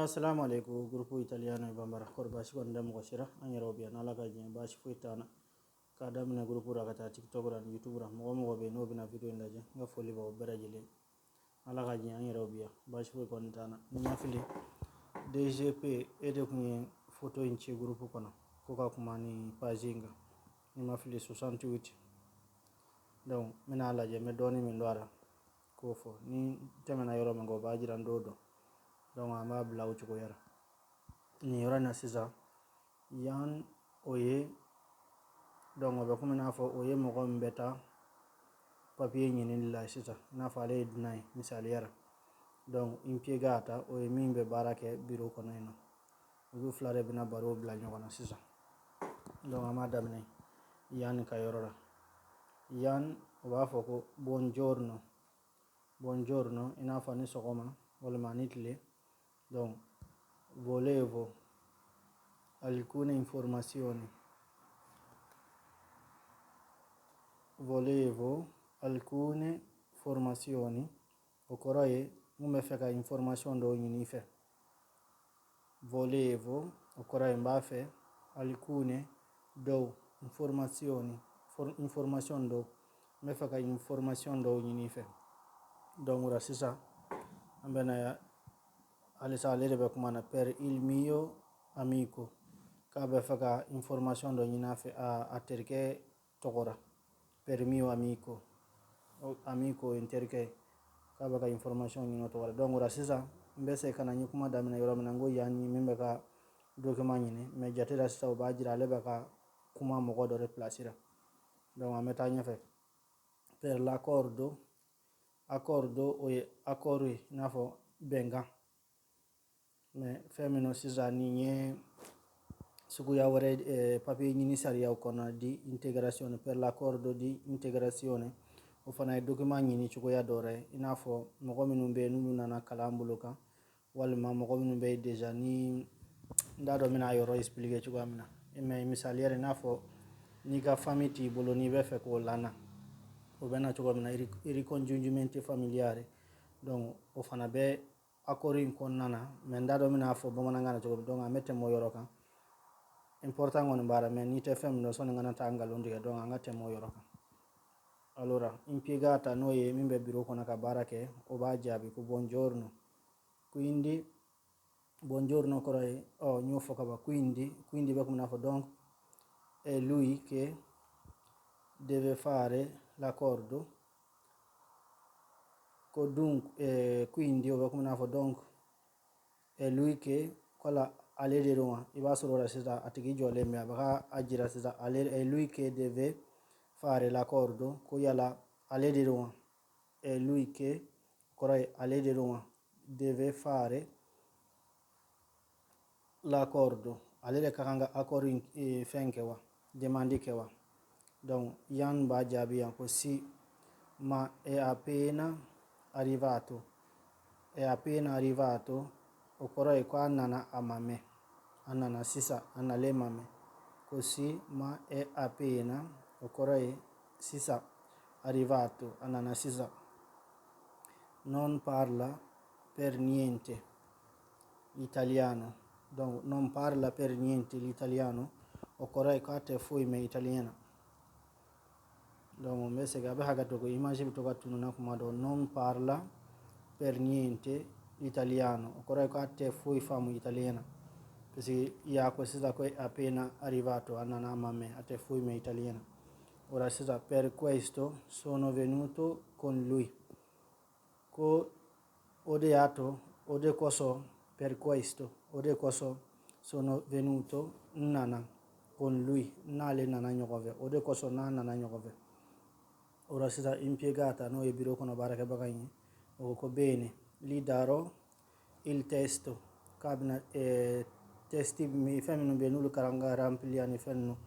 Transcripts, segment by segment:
Assalamu alaikum grupu italiano e bambara kor bashi kon dem ko shira an yarobiya na laga jin bashi fuitana ka damna grupu rakata tiktok ran youtube ran mo be no bina video ndaje nga foli ba berajile alaga jin an yarobiya bashi fuit kon tana nya fili dgp ede kunye photo inchi grupu kono ko ka kuma ni pajinga ni ma fili 68 donc mina laje me doni min ndara ko fo ni temena yoro mango bajira ndodo donc ama blau chuko yara ni yora na sisa yan oye donc obe kuma na fo oye mo ko mbeta papier nyini la sisa na fa le dinay misali yara donc impiegata oye mimbe barake bureau kono eno obu flare bina baro bla nyoko na sisa donc ama damne yan ka yorora yan oba fo ko buongiorno ina fa ni sokoma wala manitile donc volevo alcune informazioni okoroye mume feka information do nyini fe volevo okoroye mbafe alcune do information do me feka information do nyini fe donc rasisa ambena ya alisa lede be kuma na per il mio amico ka be faka information do nyina fe a terke tokora per mio amico interke ka be ka information nyino tokora donc rasisa mbese kana nyi kuma damina yoro mina ngo yanyi membe ka document nyine me jatira sisa o bajira lebe ka kuma mo do replacer donc ameta nyafe per l'accordo oye accordi nafo benga mais femino sisa ni nye sugu ya wore papier nyini sariya kono di integrazione per l'accordo di integrazione o fana e document nyini chugo ya dore inafo mogo minun be nunu nana kalambulo kan walma mogo minun be deja ni ndado mina yoro expliquer chugo amina mais misali yare nafo ni ka famille ti bolo ni be fe ko lana o bena chugo amina ricongiungimento familiare donc o fana be akori kon nana men ndado mina fo bamananga na chugo donc amete mo yoro kan important on bara men ni te fem no so ngana ta ngalondi donc angate mo yoro kan allora impiegata noi mimbe bureau kono ka barake o ba jabi ko buongiorno quindi buongiorno koray nyo fokaba quindi be come nafo donc è lui che deve fare l'accordo dunque quindi o come nafo donc è lui che quella alle de roma i va solo sida atigi jole me aba ajira sida è lui che deve fare l'accordo ko yala alle de roma è lui che koray alle de roma deve fare l'accordo alle de kakanga accordo fenkewa demandi kewa donc yan ba jabi yan ko si ma è appena arrivato okoroy ko annana amame annana sisa annale mame così ma è appena okoroy sisa arrivato annana sisa non parla per niente l'italiano donc non parla per niente l'italiano okoroy ko ate foi me italiana donc mbese ga be hagato ko image bi to gatunu na kuma do non parla per niente l'italiano okoroy ko ate foi famu italiana perché ya ko sisa ko appena arrivato annana mame ate foi me italiana ora sisa per questo sono venuto con lui ko ode koso per questo sono venuto nana con lui nale nana nyogove ode koso nana nyogove ora sisa impiegata no e biro kono baraka bagani o ko bene li darò il testo cabina testi mi femino be nulu karanga rampli ani fenno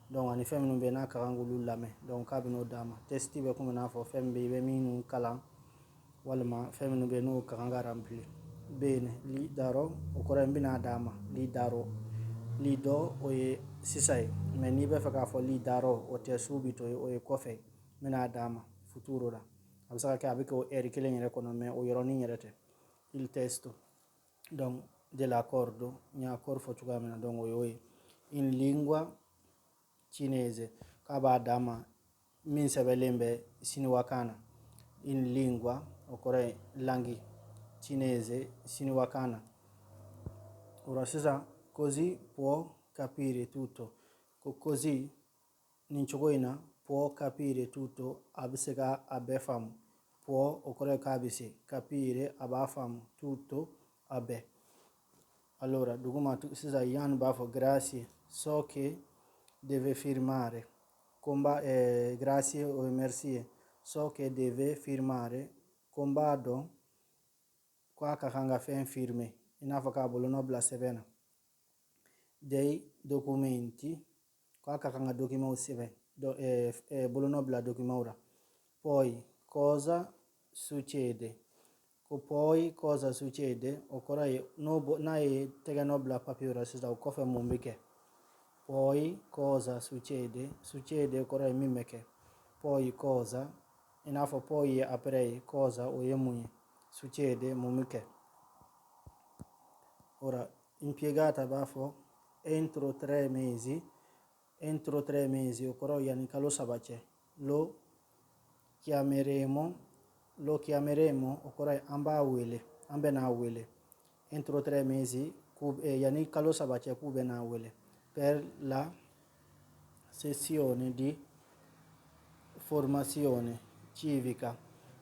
donc ani femino be na karangu lulame donc cabino dama testi be kuma na fo fembe be minu kala walma femino be no karanga rampli bene li darò o ko rambina dama li do o e sisai mais ni be faka fo li darò o te subito o e kofe mina dama futuro da amsaka ka be ko eri kelen yere kono mais o yoroni yerete il testo donc dell'accordo nya accord fo chuga mena donc oyoye in lingua cinese kaba dama min sebelembe siniwakana in lingua okore langi cinese siniwakana. Ora sisa così può capire tutto, così ninchogoina può capire tutto abisega abefam, può okore kabise capire abafam tutto abe. Allora duguma sisa yan bafo grazie, so che deve firmare grazie o merci, so che deve firmare combado qua kakanga fen firme inafo ka bolono bla sebena dei documenti qua kakanga documento sebe bolono bla documenta. Poi cosa succede? Poi cosa succede? Occorre no nai tegano bla papiura sisa kofe mumbike. Poi cosa succede? Succede occorre mimeke. Poi cosa? Inafo poi aprei cosa o yemunye. Succede mumike. Ora impiegata bafo entro 3 mesi occorre yanika lo sabace. Lo chiameremo occorre ambe na wele entro 3 mesi yanika lo sabace kube na wele per la sessione di formazione civica.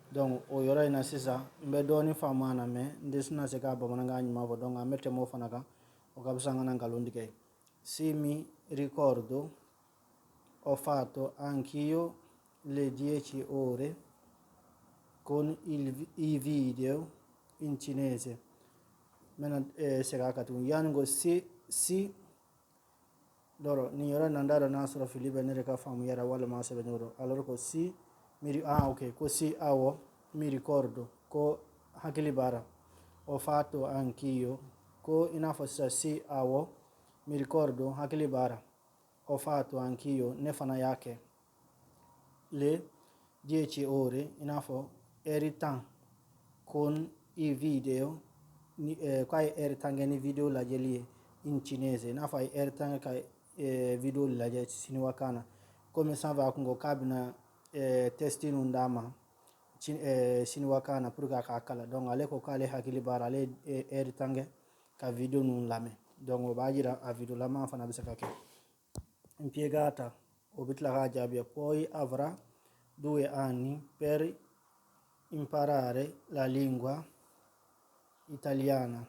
Donc o yoro ina sisa mbe doni famana me ndisna se ka bamananga nyima vo donc amete mo fanaka o kabsanga nan kalondike. Si mi ricordo ho fatto anch'io le 10 ore con i video in cinese. Mena se ka katun yango si loro ni yoro nandaro nasro filibe nere ka famu yara wala ma sebe noro allora così ok così mi ricordo co hakili bara ho fatto anch'io co inafossa si mi ricordo hakili bara ho fatto anch'io ne fana yake le 10 ore inafo eritan con i video qua eritangeni video la gelie in cinese inafa eritang ka video la je siniwakana come sanva kungo kabina testi nundama siniwakana pour ka kala donc ale ko kale hakili bara ale eritange ka video nun lame donc bajira a video lama fana bisa kake impiegata obitla ka jabia poi avrà 2 anni per imparare la lingua italiana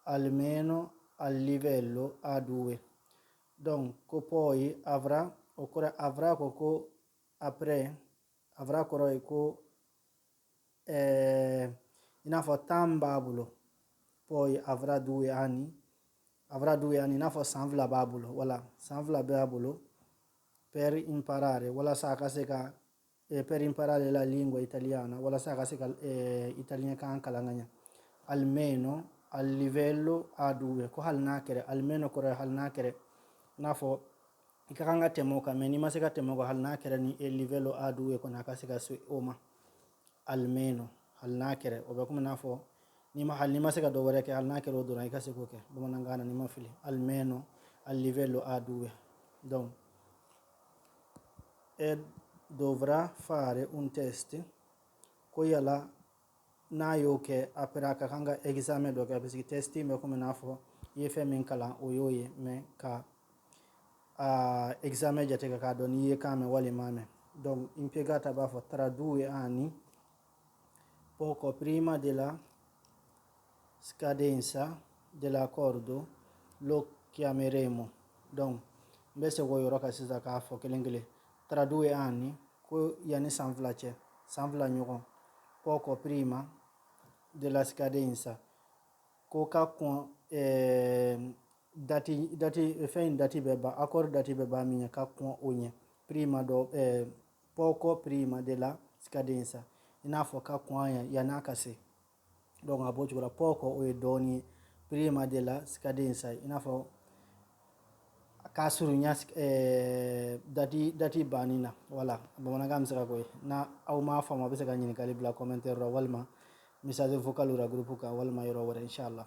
almeno al livello A2. Donc poi avrà coco après avrà coroi co inafo tambabulo poi avrà 2 anni inafo sanvla babulo voilà sanvla babulo per imparare voilà saka seka per imparare la lingua italiana voilà saka seka italiano kan kalanganya almeno al livello A2 ko halna kere almeno ko halna kere nafo ikakanga temo kame ni maseka temo ko halna kere ni el livello A2 ko nakaseka su oma almeno halna kere obe kuma nafo ni maseka do wore ke halna kere do na ikaseko ke bo manangana ni mafili almeno al livello A2 donc dovrà fare un test ko yala na yo ke apera ka kanga examen do ka bisi testi me ko nafo yefe min kala o yoye me ka examen jate ka do ni ye kame wali mame donc impiegata bafo tra 2 anni poco prima della scadenza dell'accordo lo chiameremo donc mbese wo yoro ka sisa ka fo kelengele tra 2 anni ko yani sanvla nyogon poco prima della scadenza coca con dati beba accord dati beba minya ka con onye prima do poco prima della scadenza inafo ka con ya nakase donc abojura poco o doni prima della scadenza inafo kasurunya dati banina voilà bomana gamsaka koy na aw ma fama be saka nyini kali bla commentaire ro walma message vocal ura groupe ka walma yoro wala inshallah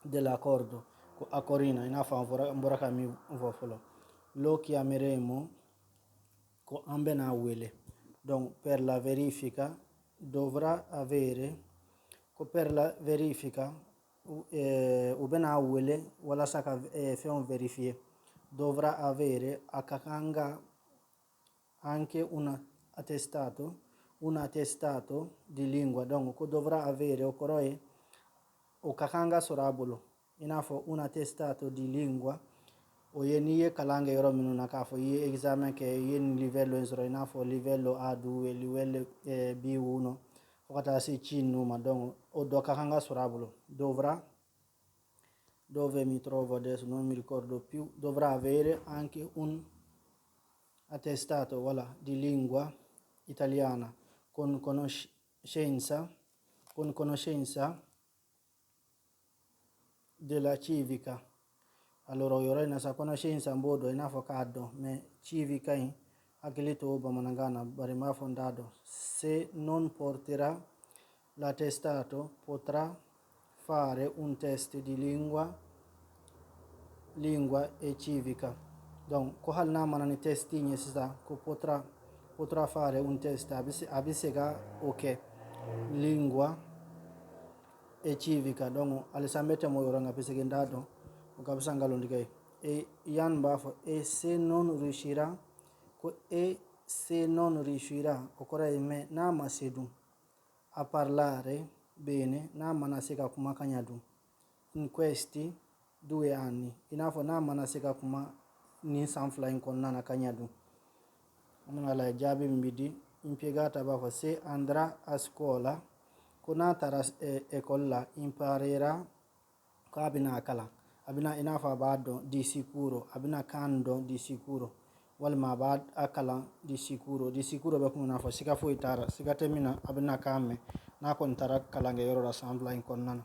dell'accordo a Corina, in afa mbora mi vofolo. Lo chiameremo ambena wele. Donc per la verifica dovrà avere per la verifica ubena wele wala saka fɛnw verifier dovrà avere a kakanga anche un attestato di lingua. Donc ko dovrà avere o kɔrɔ ye o ka kan ka sɔrɔ a bolo i n'a fɔ un attestato di lingua o ye n'i ye kalan kɛ yɔrɔ minnu na k'a fɔ i ye examen kɛ i ye nin livello in sɔrɔ i n'a fɔ livello A2 livello B1 fo ka taa se C ninnu ma. Donc o dɔ ka kan ka sɔrɔ a bolo. Dovrà, dove mi trovo adesso non mi ricordo più, dovrà avere anche un attestato voilà, di lingua italiana con conoscenza della civica. Allora yɔrɔ in na sa conoscenza n b'o dɔn i n'a fɔ k'a dɔn mais civica in hakili to bamanankan na bari n b'a fɔ n t'a dɔn. Se non porterà l'attestato potrà fare un test di lingua e civica. Donc ko hali n'a mana ni test ɲɛ sisan ko potrà fare un test a bɛ se ka o kɛ lingua e civica. Donc halisa n bɛ tɛmɛ o yɔrɔ nka parce que n t'a dɔn o ka fisa nkalontigɛ ye. E yan b'a fɔ e se non riuscirà ko e se non riuscirà o kɔrɔ ye mɛ n'a ma se dun a parlare bene n'a mana se ka kuma ka ɲa dun in questi 2 anni i n'a fɔ n'a mana se ka kuma nin san fila in kɔnɔna na ka ɲa dun. An bɛna lajɛ jaabi min bɛ di. Impiegata b'a fɔ se andrà a scuola ko n'a taara ekɔli la imparerà ko a bɛna a kalan a bɛna i n'a fɔ a b'a dɔn di sicuro a bɛna kan dɔn di sicuro walima a b'a a kalan di sicuro bɛ kuma i n'a fɔ siga foyi t'a la siga tɛ min na a bɛna kan mɛn n'a kɔni taara kalankɛyɔrɔ la san fila in kɔnɔna na.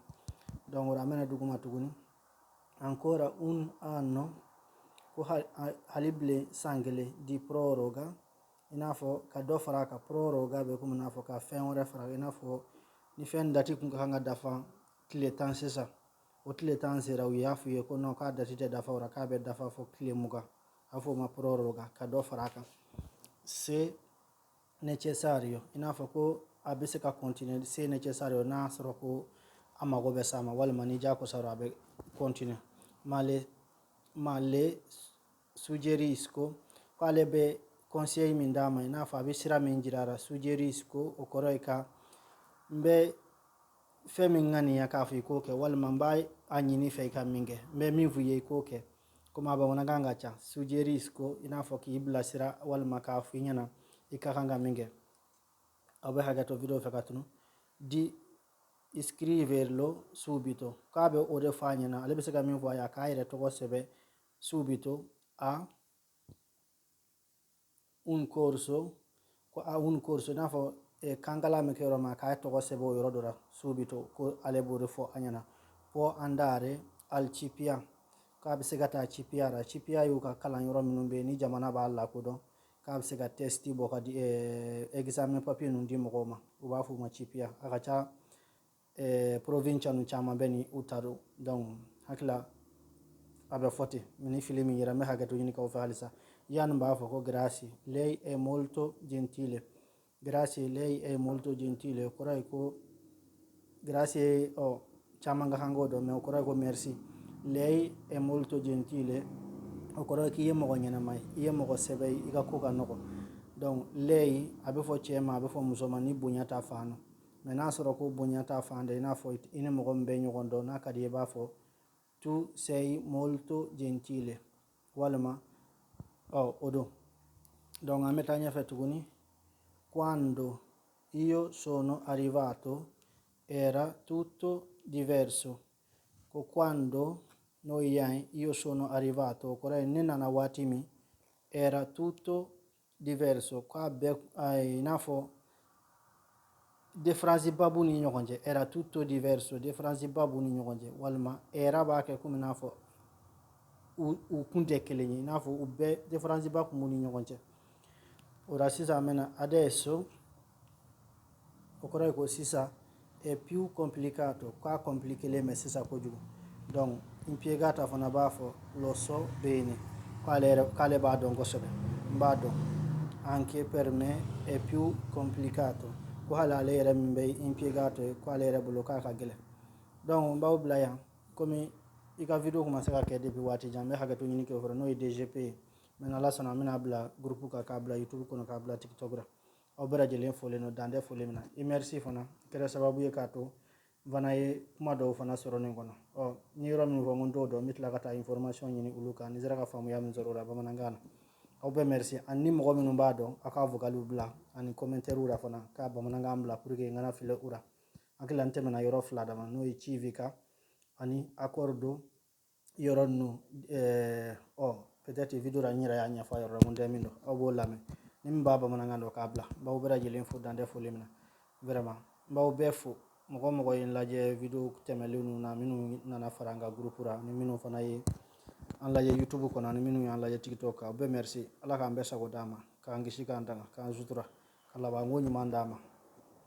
Donc an bɛna duguma tuguni. Ancora un anno ko hali bilen san kelen di proroga i n'a fɔ ka dɔ fara a kan proroga bɛ komi i n'a fɔ ka fɛn wɛrɛ fara i n'a fɔ ni fɛn dati kun ka kan ka dafa tile 10 sisan o tile 10 sera u y'a f'u ye ko non k'a dati tɛ dafa o la k'a bɛ dafa fɔ tile 20 a fɔ o ma proroga ka dɔ fara a kan. Se necessario i n'a fɔ ko a bɛ se ka continuer se necessario n'a sɔrɔ ko a mago bɛ s'a ma walima ni diyakosa a bɛ continuer. Ma le suggerisco ko ale bɛ conseil min d'a ma i n'a fɔ a bɛ sira min jira la suggerisco o kɔrɔ ye ka n bɛ fɛn min ŋaniya k'a fɔ i k'o kɛ walima n b'a a ɲini fɛ i ka min kɛ n bɛ min f'u ye i k'o kɛ komi a bamanankan ka ca suggerisco i n'a fɔ k'i bilasira walima k'a fɔ i ɲɛna i ka kan ka min kɛ. Aw bɛ hakɛ to video fɛ ka tunu di scriverlo subito k'a bɛ o de fɔ a ɲɛna ale bɛ se ka min fɔ a ye a k'a yɛrɛ tɔgɔ sɛbɛn subito a un corso i n'a fɔ kankala min kɛ yɔrɔ min a k'a tɔgɔ sɛbɛn o yɔrɔ dɔ la subito ko ale b'o de fɔ a ɲɛna. Può andare al CPA k'a bɛ se ka taa CPA la CPA y'u ka kalan yɔrɔ minnu bɛ yen ni jamana b'a lakodɔn k'a bɛ se ka testi bɔ ka di examen papier ninnu di mɔgɔw ma u b'a fɔ o ma CPA a ka ca provincia nu caman bɛ ni u ta don. Donc hakila a bɛ fɔ ten ni fili min yera n bɛ hakɛ to ɲini k'aw fɛ halisa. Yan b'a fɔ ko grazie lei è molto gentile grazie lei è molto gentile o kɔrɔ ye ko grazie caman ka kan k'o dɔn mais o kɔrɔ ye ko merci. Lei è molto gentile o kɔrɔ ye k'i ye mɔgɔ ɲɛnama ye i ye mɔgɔ sɛbɛ ye i ka ko ka nɔgɔ. Donc lei a bɛ fɔ cɛ ma a bɛ fɔ muso ma ni bonya ta fan na mais n'a sɔrɔ ko bonya ta fan dɛ i n'a fɔ i ni mɔgɔ min bɛ ɲɔgɔn dɔn n'a ka di i b'a fɔ tu sei molto gentile walima o don. Donc an bɛ taa ɲɛfɛ tuguni. Quando io sono arrivato era tutto diverso ko quando n'o ye io sono arrivato o kɔrɔ ye ne nana waati min era tutto diverso k'a bɛɛ i n'a fɔ difference ba b'u ni ɲɔgɔn cɛ era tutto diverso difference ba b'u ni ɲɔgɔn cɛ walima era b'a kɛ komi i n'a fɔ u kun tɛ kelen ye i n'a fɔ u bɛɛ difference ba kun b'u ni ɲɔgɔn cɛ. Ora sisan an bɛna adesso o kɔrɔ ye ko sisan è più complicato k'a compliquelen bɛ sisan kojugu. donc impiegata fana b'a fɔ lo so bene k'ale b'a dɔn kosɛbɛ n b'a dɔn anche per me è più complicato ko hali ale yɛrɛ min bɛ impiegato ye ko ale yɛrɛ bolo k'a ka gɛlɛn donc n b'aw bila yan komi i ka video commencé ka kɛ depuis waati jan n bɛ hakɛto ɲini k'o fɔra n'o ye DGP ye maintenant ala sɔnna an bɛna bila groupe kan k'a bila YouTube kɔnɔ k'a bila TikTok la aw bɛɛ lajɛlen folen don dan tɛ foli min na i merci fana kɛra sababu ye k'a to n fana ye kuma dɔw fana sɔrɔ nin kɔnɔ n ye yɔrɔ min fɔ n ko n t'o dɔn n bɛ tila ka taa information ɲini olu kan ni sera ka faamuya min sɔrɔ o la bamanankan na aw bɛɛ merci ani ni mɔgɔ minnu b'a dɔn a ka vocaliw bila ani commentaire la fana k'a bamanankan bila pour que n kana fili u la n hakili la n tɛmɛna yɔrɔ fila dama n'o ye Civika ani accordo yɔrɔ ninnu peut-être video la n yɛrɛ y'a ɲɛfɔ a yɔrɔ la n ko n tɛ min dɔn aw b'o lamɛn ni min b'a bamanankan dɔn k'a bila n b'aw bɛɛ lajɛlen fo dan tɛ foli min na vraiment n b'aw bɛɛ fo mɔgɔ mɔgɔ ye n lajɛ video tɛmɛnlenw na minnu nana fara an ka groupe la ni minnu fana ye an lajɛ YouTube kɔnɔ ani minnu y'an lajɛ TikTok kan aw bɛɛ merci ala k'an bɛɛ sago d'an ma k'an kisi k'an tanga k'an sutura ka labanko ɲuman d'an ma